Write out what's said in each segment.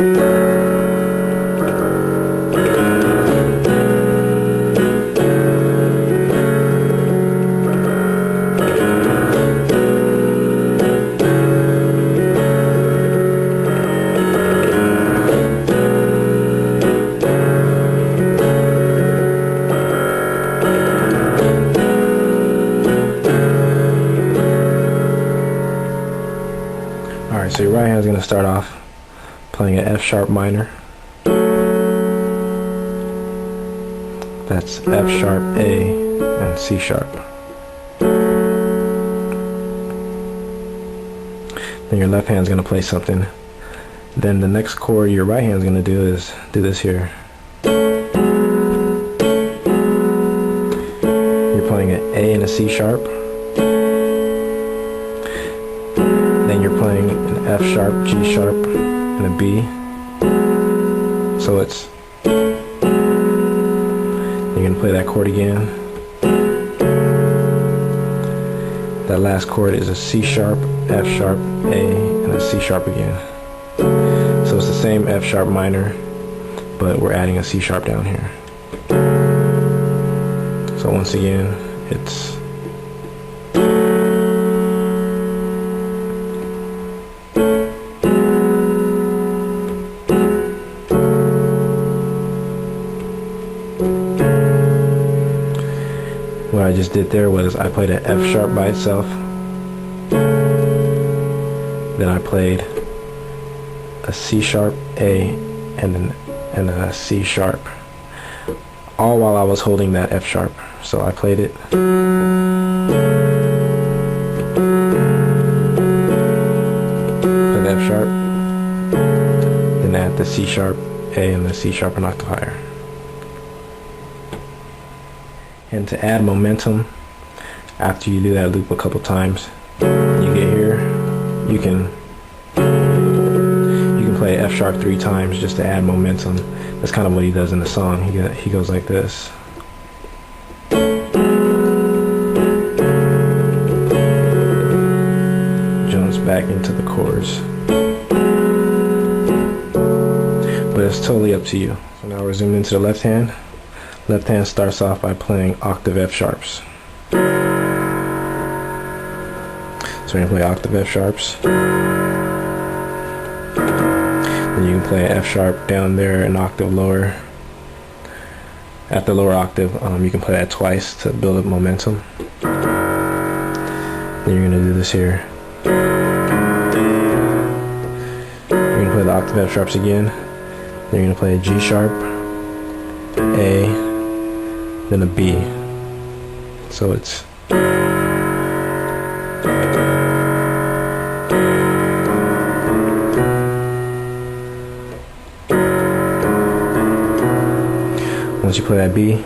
Alright, so your right hand is going to start off playing an F sharp minor. That's F sharp, A, and C sharp. Then your left hand is going to play something. Then the next chord your right hand is going to do is do this here. You're playing an A and a C sharp. Then you're playing an F sharp, G sharp, and a B. So it's, you're going to play that chord again. That last chord is a C sharp, F sharp, A, and a C sharp again. So it's the same F sharp minor, but we're adding a C sharp down here. So once again, it's what I just did there was I played an F sharp by itself, then I played a C sharp, A, and a C sharp, all while I was holding that F sharp. So I played it, played the F sharp, then add the C sharp, A, and the C sharp an octave higher. And to add momentum, after you do that loop a couple times, you get here, you can play F sharp 3 times just to add momentum. That's kind of what he does in the song. He goes like this. Jumps back into the chords. But it's totally up to you. So now we're zoomed into the left hand. Left hand starts off by playing octave F sharps. So we're going to play octave F sharps. Then you can play an F sharp down there an octave lower. At the lower octave, you can play that twice to build up momentum. Then you're going to do this here. You're going to play the octave F sharps again. Then you're going to play a G sharp, A, then a B. So it's once you play that B, you're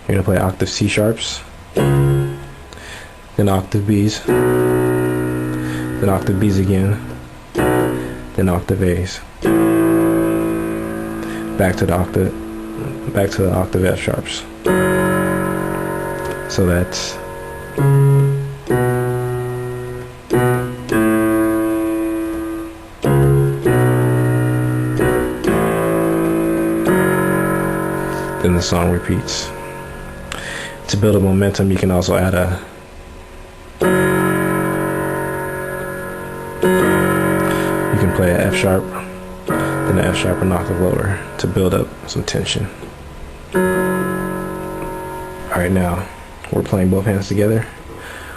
going to play octave C sharps, then octave Bs, then octave Bs again, then octave As. Back to the octave F sharps. So that's then the song repeats. To build a momentum, you can also add you can play an F sharp, then an F sharp an octave lower to build up some tension. Alright, now we're playing both hands together.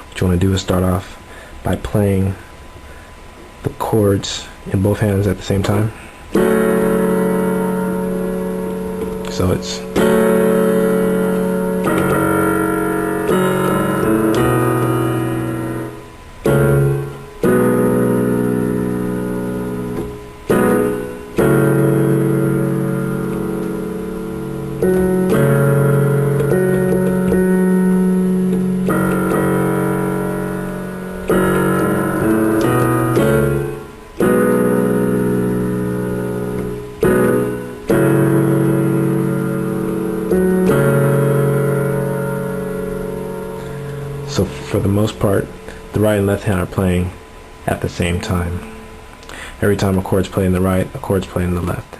What you want to do is start off by playing the chords in both hands at the same time. So it's for the most part, the right and left hand are playing at the same time. every time a chord's playing the right, a chord's playing the left.